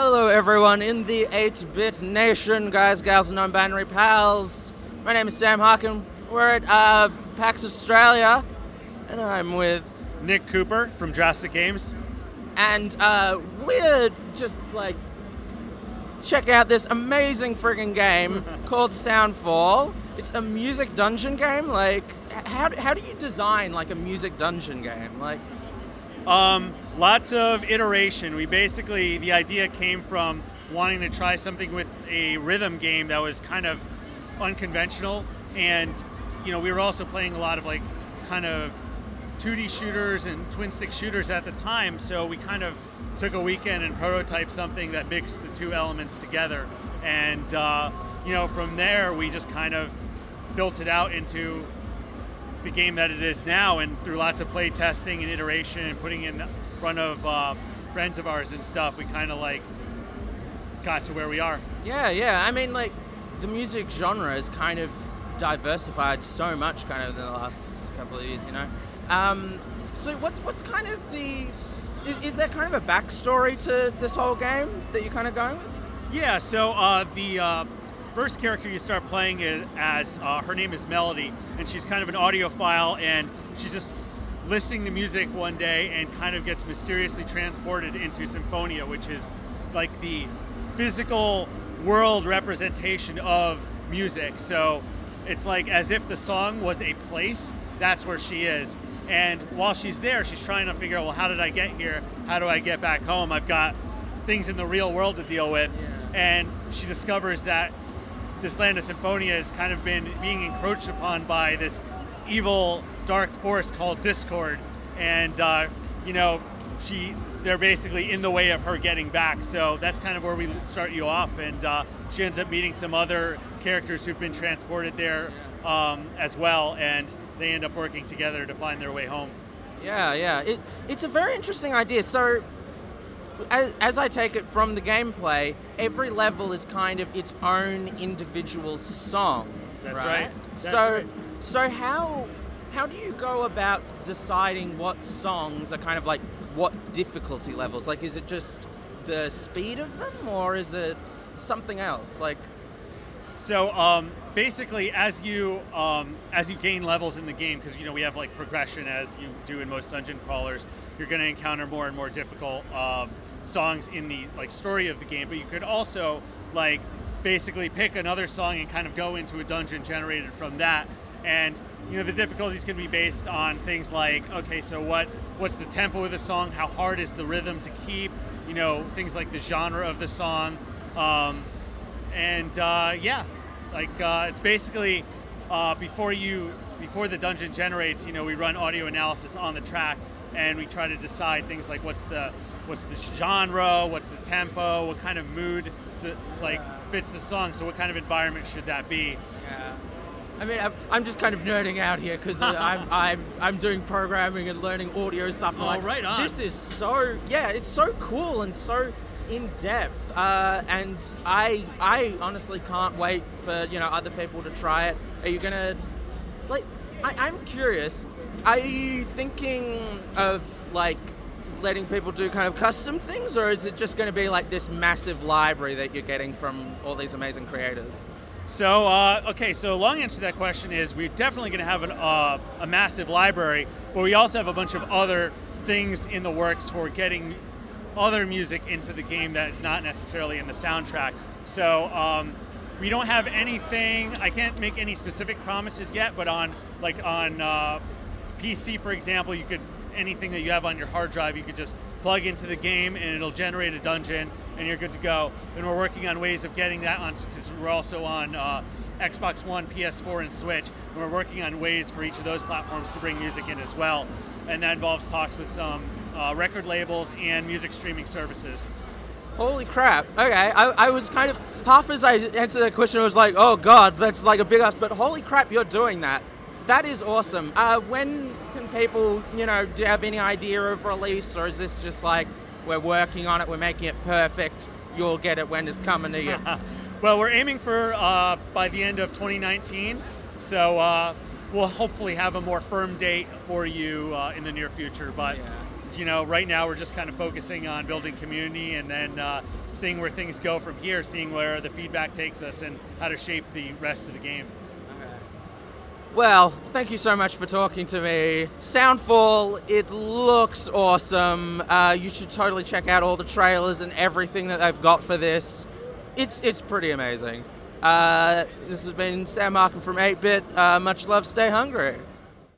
Hello everyone in the 8-bit nation, guys, gals, and non-binary pals. My name is Sam Harkin. We're at PAX Australia, and I'm with Nick Cooper from Drastic Games. And we're just like check out this amazing friggin' game called Soundfall. It's a music dungeon game. Like, how do you design like a music dungeon game? Like, Lots of iteration. The idea came from wanting to try something with a rhythm game that was kind of unconventional, and we were also playing a lot of like kind of 2D shooters and twin stick shooters at the time, so we kind of took a weekend and prototyped something that mixed the two elements together, and from there we just kind of built it out into the game that it is now, and through lots of play testing and iteration and putting it in front of friends of ours and stuff, we kind of like got to where we are. Yeah. I mean, like, the music genre is kind of diversified so much kind of in the last couple of years, So what's kind of is there kind of a backstory to this whole game that you're kind of going with? Yeah, so the first character you start playing as her name is Melody, and she's kind of an audiophile, and she's just listening to music one day and kind of gets mysteriously transported into Symphonia, which is like the physical world representation of music. So it's like as if the song was a place, that's where she is. And while she's there, she's trying to figure out, well, how did I get here? How do I get back home? I've got things in the real world to deal with. Yeah. And she discovers that this land of Symphonia has kind of been being encroached upon by this evil dark force called Discord, and they're basically in the way of her getting back. So that's kind of where we start you off, and she ends up meeting some other characters who've been transported there as well, and they end up working together to find their way home. Yeah. It's a very interesting idea. So as I take it from the gameplay, every level is kind of its own individual song. That's right. So how do you go about deciding what songs are kind of like what difficulty levels? Like, is it just the speed of them, or is it something else? Like, so basically, as you gain levels in the game, because we have like progression as you do in most dungeon crawlers, you're going to encounter more and more difficult songs in the like story of the game. But you could also like basically pick another song and kind of go into a dungeon generated from that. And the difficulties can be based on things like, okay, so what's the tempo of the song? How hard is the rhythm to keep? Things like the genre of the song. It's basically before the dungeon generates, we run audio analysis on the track, and we try to decide things like what's the genre, what's the tempo, what kind of mood fits the song. So what kind of environment should that be? Yeah. I mean, I'm just kind of nerding out here because I'm doing programming and learning audio stuff. Oh, like, right on. This is it's so cool and so in depth, and I honestly can't wait for other people to try it. Are you gonna I'm curious. Are you thinking of like letting people do kind of custom things, or is it just going to be like this massive library that you're getting from all these amazing creators? So, so long answer to that question is we're definitely going to have a massive library, but we also have a bunch of other things in the works for getting other music into the game that is not necessarily in the soundtrack. So we don't have anything, I can't make any specific promises yet, but on PC, for example, anything that you have on your hard drive, you could just plug into the game and it'll generate a dungeon and you're good to go. And we're working on ways of getting that on, because we're also on Xbox One, PS4, and Switch, and we're working on ways for each of those platforms to bring music in as well. And that involves talks with some record labels and music streaming services. Holy crap. Okay, I was kind of, half as I answered that question, I was like, oh god, that's like a big ask, but holy crap, you're doing that. That is awesome. When can people, do you have any idea of release, or is this just like, we're working on it, we're making it perfect, you'll get it when it's coming to you? Well, we're aiming for by the end of 2019, so we'll hopefully have a more firm date for you in the near future, but right now we're just kind of focusing on building community and then seeing where things go from here, seeing where the feedback takes us and how to shape the rest of the game. Well, thank you so much for talking to me. Soundfall, it looks awesome. You should totally check out all the trailers and everything that they've got for this. It's pretty amazing. This has been Sam Harkin from 8-Bit. Much love, stay hungry.